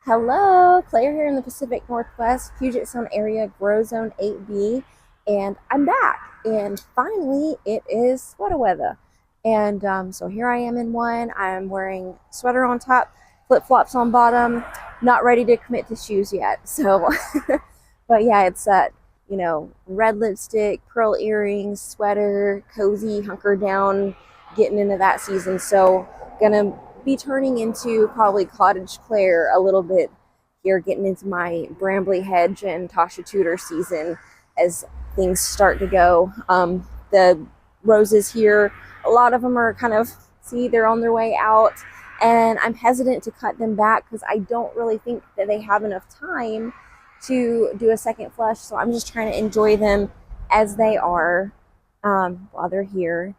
Hello, Claire here in the Pacific Northwest, Puget Sound area, Grow Zone 8B, and I'm back. And finally, it is sweater weather. And so here I am in one. I'm wearing sweater on top, flip flops on bottom, not ready to commit to shoes yet. So, but yeah, it's that, red lipstick, pearl earrings, sweater, cozy, hunker down, getting into that season. So, gonna be turning into probably Cottage Claire a little bit here, getting into my Brambly Hedge and Tasha Tudor season as things start to go. The roses here, a lot of them are kind of, see, they're on their way out, and I'm hesitant to cut them back because I don't really think that they have enough time to do a second flush. So I'm just trying to enjoy them as they are while they're here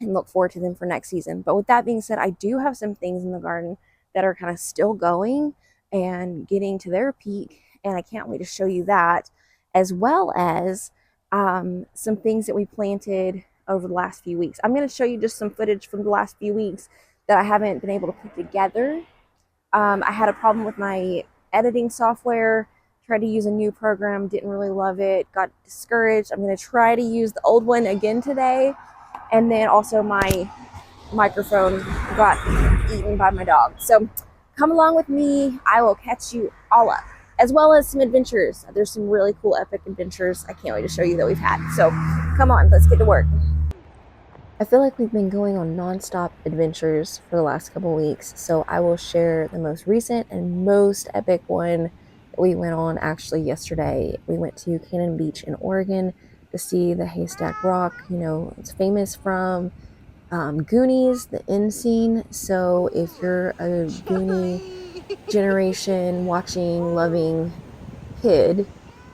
and look forward to them for next season. But with that being said, I do have some things in the garden that are kind of still going and getting to their peak, and I can't wait to show you that, as well as some things that we planted over the last few weeks. I'm going to show you just some footage from the last few weeks that I haven't been able to put together. I had a problem with my editing software, tried to use a new program, didn't really love it, got discouraged. I'm going to try to use the old one again today. And then also my microphone got eaten by my dog. So come along with me. I will catch you all up, as well as some adventures. There's some really cool epic adventures I can't wait to show you that we've had. So come on, let's get to work. I feel like we've been going on nonstop adventures for the last couple weeks, so I will share the most recent and most epic one that we went on actually yesterday. We went to Cannon Beach in Oregon to see the Haystack Rock. It's famous from Goonies, the end scene. So if you're a Goonie generation watching, loving kid,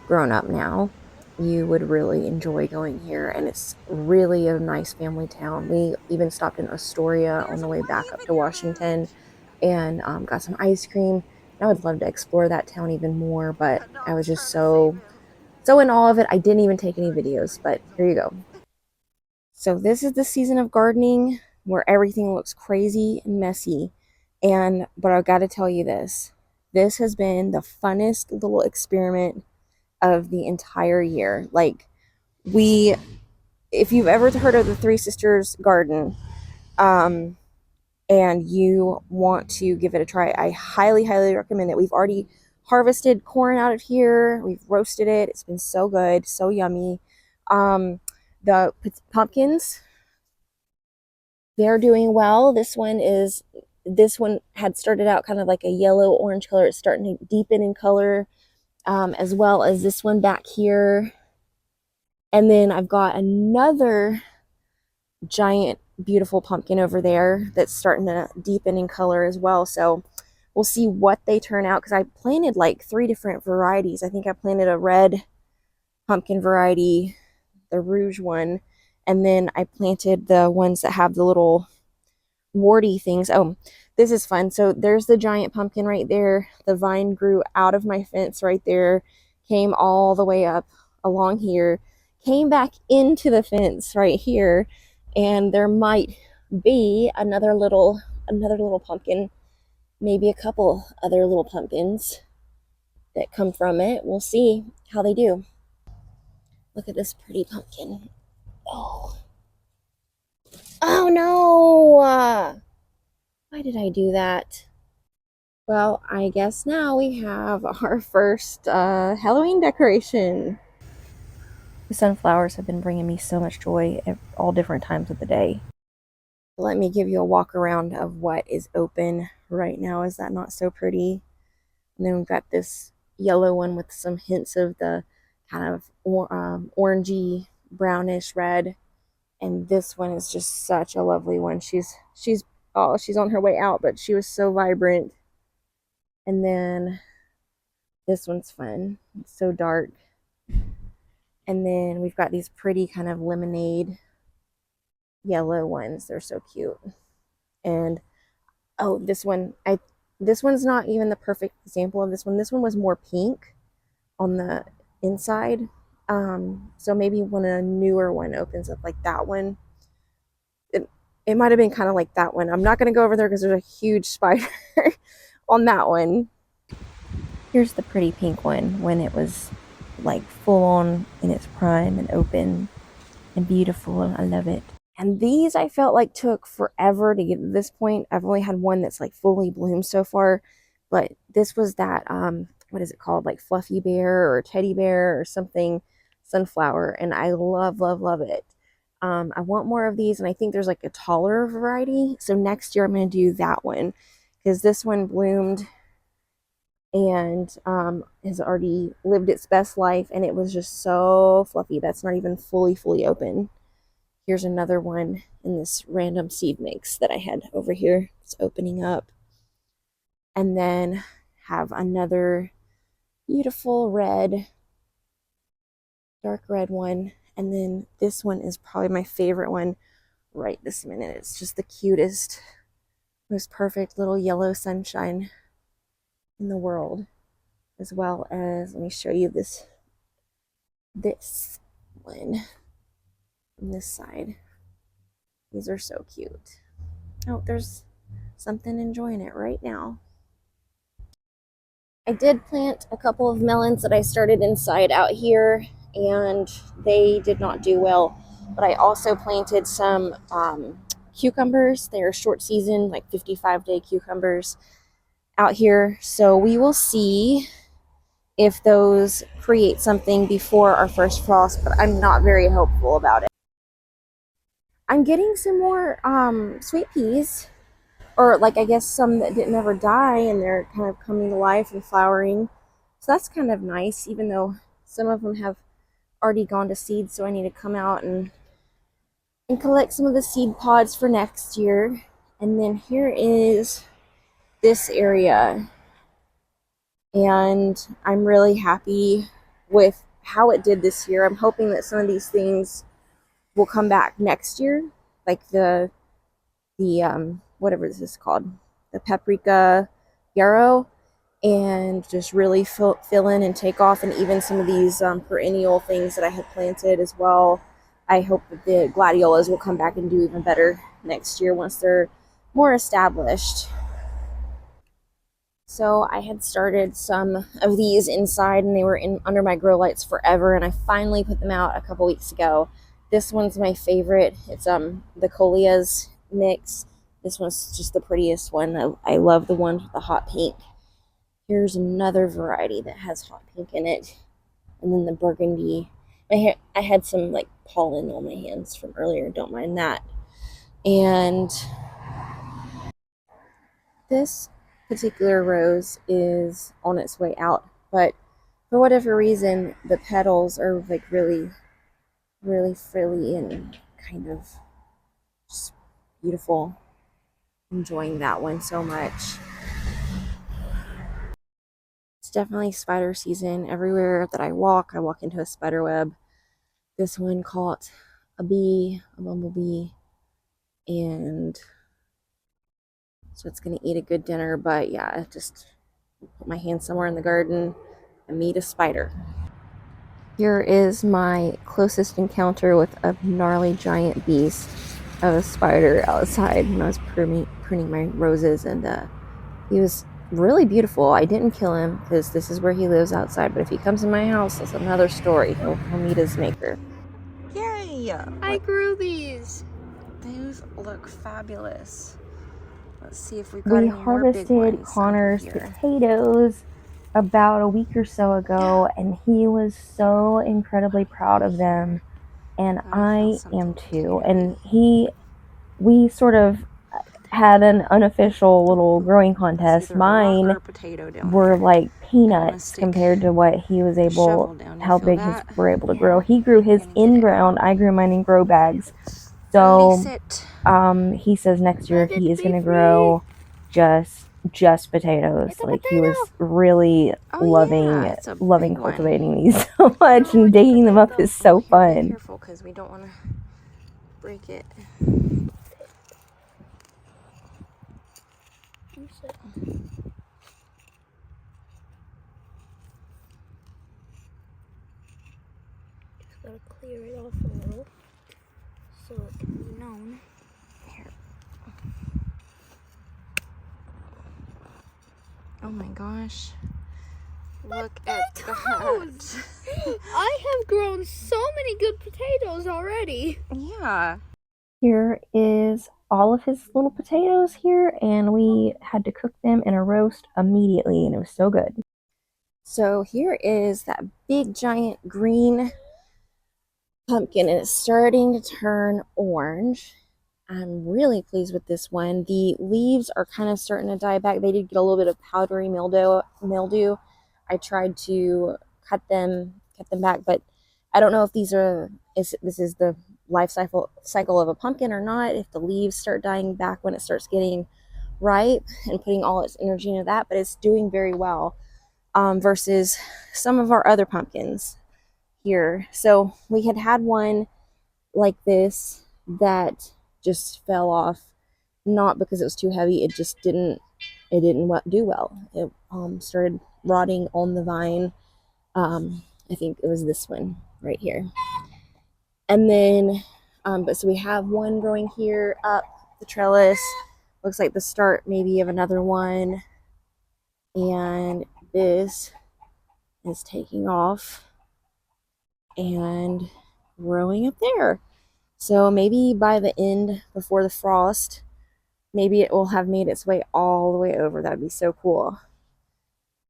grown up now, you would really enjoy going here. And it's really a nice family town. We even stopped in Astoria on the way back up to Washington and got some ice cream. I would love to explore that town even more, but I was just so in awe of it. I didn't even take any videos, but here you go. So this is the season of gardening where everything looks crazy and messy. But I've got to tell you this. This has been the funnest little experiment of the entire year. Like, if you've ever heard of the Three Sisters Garden, um, and you want to give it a try, I highly, highly recommend it. We've already harvested corn out of here. We've roasted it. It's been so good, so yummy. The pumpkins, they're doing well. This one had started out kind of like a yellow orange color. It's starting to deepen in color, as well as this one back here. And then I've got another giant, beautiful pumpkin over there that's starting to deepen in color as well. So we'll see what they turn out, because I planted like 3 different varieties. I think I planted a red pumpkin variety, the rouge one, and then I planted the ones that have the little warty things. Oh, this is fun. So there's the giant pumpkin right there. The vine grew out of my fence right there, came all the way up along here, came back into the fence right here, and there might be another little pumpkin, maybe a couple other little pumpkins that come from it. We'll see how they do. Look at this pretty pumpkin. Oh. Oh no! Why did I do that? Well, I guess now we have our first Halloween decoration. The sunflowers have been bringing me so much joy at all different times of the day. Let me give you a walk around of what is open right now. Is that not so pretty? And then we've got this yellow one with some hints of the kind of orangey, brownish red. And this one is just such a lovely one. She's on her way out, but she was so vibrant. And then this one's fun. It's so dark. And then we've got these pretty kind of lemonade yellow ones. They're so cute. And oh, this one's not even the perfect example of this one. This one was more pink on the inside. So maybe when a newer one opens up like that one, it might have been kind of like that one. I'm not going to go over there because there's a huge spider on that one. Here's the pretty pink one when it was like full on in its prime and open and beautiful. I love it. And these I felt like took forever to get to this point. I've only had one that's like fully bloomed so far, but this was that what is it called, like fluffy bear or teddy bear or something sunflower, and I love it. I want more of these, and I think there's like a taller variety, so next year I'm going to do that one because this one bloomed and has already lived its best life, and it was just so fluffy. That's not even fully open. Here's another one in this random seed mix that I had over here. It's opening up. And then have another beautiful red, dark red one. And then this one is probably my favorite one right this minute. It's just the cutest, most perfect little yellow sunshine in the world. As well as, let me show you this one on this side. These are so cute. Oh, there's something enjoying it right now. I did plant a couple of melons that I started inside out here, and they did not do well. But I also planted some cucumbers. They are short season, like 55-day cucumbers out here. So we will see if those create something before our first frost, but I'm not very hopeful about it. I'm getting some more sweet peas, or like I guess some that didn't ever die, and they're kind of coming to life and flowering. So that's kind of nice, even though some of them have already gone to seed, so I need to come out and collect some of the seed pods for next year. And then here is this area, and I'm really happy with how it did this year. I'm hoping that some of these things will come back next year, like the whatever this is called, the paprika yarrow, and just really fill in and take off. And even some of these perennial things that I had planted as well. I hope that the gladiolas will come back and do even better next year once they're more established. So I had started some of these inside, and they were under my grow lights forever, and I finally put them out a couple weeks ago. This one's my favorite. It's the Coleus mix. This one's just the prettiest one. I love the one with the hot pink. Here's another variety that has hot pink in it. And then the burgundy. I had some like pollen on my hands from earlier. Don't mind that. And this particular rose is on its way out, but for whatever reason, the petals are like really frilly and kind of just beautiful. Enjoying that one so much. It's definitely spider season. Everywhere that I walk into a spider web. This one caught a bee, a bumblebee, and so it's gonna eat a good dinner. But yeah, just put my hand somewhere in the garden and meet a spider. Here is my closest encounter with a gnarly giant beast of a spider outside when I was pruning my roses, and he was really beautiful. I didn't kill him because this is where he lives outside, but if he comes in my house, that's another story. He'll meet his maker. Yay! I grew these. These look fabulous. Let's see if we've got any more big ones. We harvested Connor's potatoes about a week or so ago, and he was so incredibly proud of them, and I am too. And we sort of had an unofficial little growing contest. Mine were like peanuts compared to what he was able, how big his were able to grow. He grew his in ground, I grew mine in grow bags. So he says next year he is going to grow just potatoes. Like he was really loving cultivating these so much, and digging them up is so fun. Careful, because we don't want to break it. Just gotta clear it off a little so it can be known. Here. Oh my gosh. Look at that. I have grown so many good potatoes already. Yeah. Here is all of his little potatoes here, and we had to cook them in a roast immediately, and it was so good. So here is that big giant green pumpkin, and it's starting to turn orange. I'm really pleased with this one. The leaves are kind of starting to die back. They did get a little bit of powdery mildew. I tried to cut them back, but I don't know if this is the life cycle of a pumpkin or not. If the leaves start dying back when it starts getting ripe and putting all its energy into that, but it's doing very well versus some of our other pumpkins here. So we had one like this that just fell off, not because it was too heavy. It didn't do well. It started rotting on the vine. I think it was this one right here. And then, but so we have one growing here up the trellis. Looks like the start maybe of another one. And this is taking off and growing up there. So maybe by the end, before the frost, maybe it will have made its way all the way over. That'd be so cool.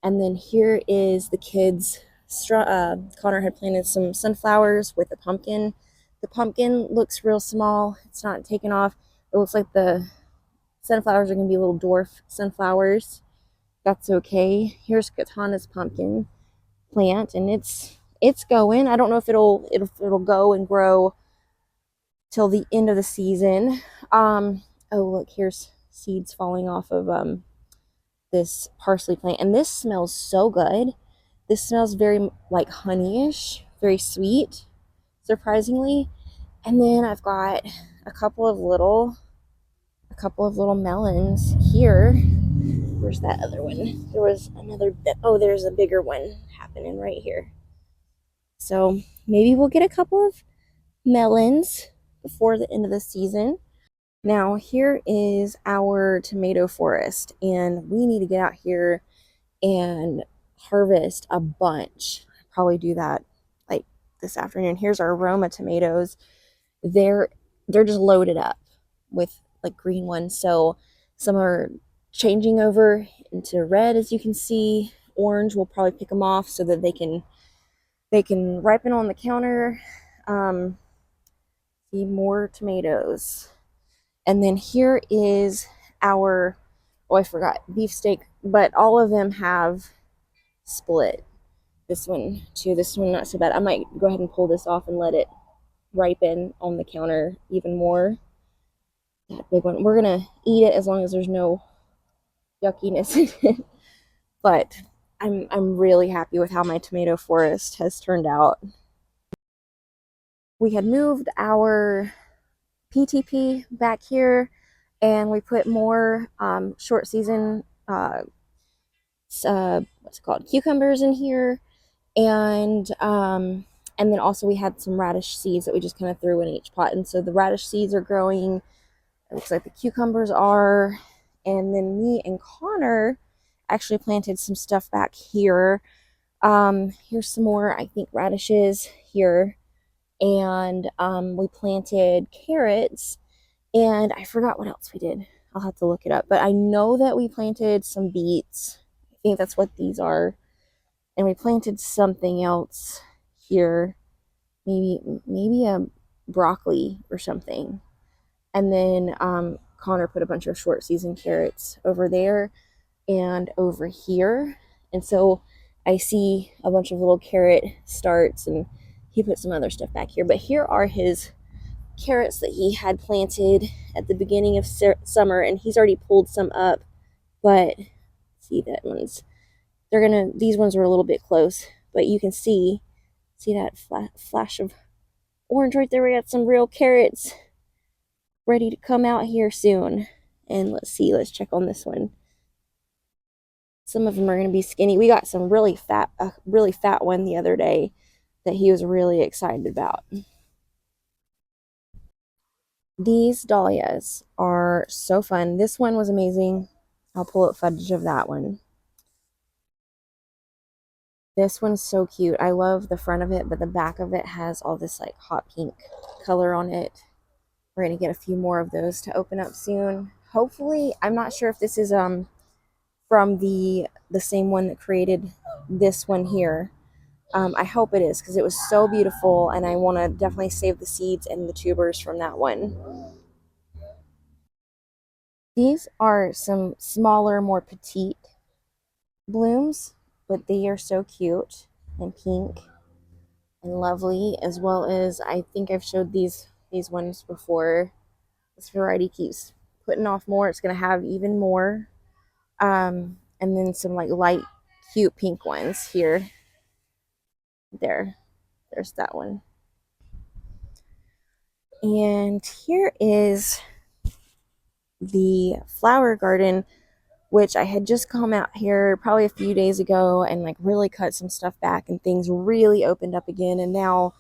And then here is the kids. Connor had planted some sunflowers with a pumpkin. The pumpkin looks real small. It's not taken off. It looks like the sunflowers are going to be little dwarf sunflowers. That's okay. Here's Katana's pumpkin plant, and it's going. I don't know if it'll go and grow till the end of the season. Oh look, here's seeds falling off of this parsley plant, and this smells so good. This smells very like honeyish, very sweet, surprisingly. And then I've got a couple of little melons here. Where's that other one? There was another. Oh, there's a bigger one happening right here. So maybe we'll get a couple of melons before the end of the season. Now, here is our tomato forest, and we need to get out here and harvest a bunch. Probably do that like this afternoon. Here's our Roma tomatoes. They're just loaded up with like green ones. So some are changing over into red, as you can see. Orange, we'll probably pick them off so that they can ripen on the counter. See more tomatoes. And then here is our, oh, I forgot, beefsteak, but all of them have split. This one too, this one not so bad. I might go ahead and pull this off and let it ripen on the counter even more. That big one. We're gonna eat it as long as there's no yuckiness in it. But I'm really happy with how my tomato forest has turned out. We had moved our PTP back here, and we put more short season what's it called, cucumbers in here, and then also we had some radish seeds that we just kind of threw in each pot, and so the radish seeds are growing. It looks like the cucumbers are, and then me and Connor actually planted some stuff back here. Here's some more, I think, radishes here, and we planted carrots, and I forgot what else we did. I'll have to look it up, but I know that we planted some beets. I think that's what these are. And we planted something else here, maybe a broccoli or something. And then Connor put a bunch of short season carrots over there and over here. And so I see a bunch of little carrot starts, and he put some other stuff back here. But here are his carrots that he had planted at the beginning of summer, and he's already pulled some up. But see, that one's, these ones are a little bit close, but you can see that flash of orange right there. We got some real carrots ready to come out here soon. And let's check on this one. Some of them are going to be skinny. We got some really fat, a really fat one the other day that he was really excited about. These dahlias are so fun. This one was amazing. I'll pull up footage of that one. This one's so cute. I love the front of it, but the back of it has all this like hot pink color on it. We're gonna get a few more of those to open up soon. Hopefully, I'm not sure if this is from the same one that created this one here. I hope it is because it was so beautiful, and I want to definitely save the seeds and the tubers from that one. These are some smaller, more petite blooms, but they are so cute and pink and lovely, as well as I think I've showed these ones before. This variety keeps putting off more. It's gonna have even more. And then some like light, cute pink ones here. There's that one. And here is the flower garden, which I had just come out here probably a few days ago and like really cut some stuff back, and things really opened up again. And now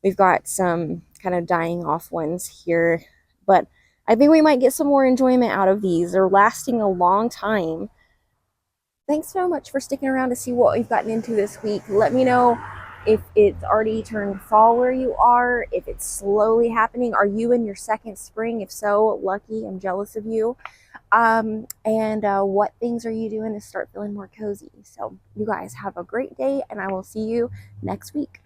we've got some kind of dying off ones here, but I think we might get some more enjoyment out of these. They're lasting a long time. Thanks so much for sticking around to see what we've gotten into this week. Let me know if it's already turned fall where you are, if it's slowly happening. Are you in your second spring? If so, lucky. I'm jealous of you. And what things are you doing to start feeling more cozy? So you guys have a great day, and I will see you next week.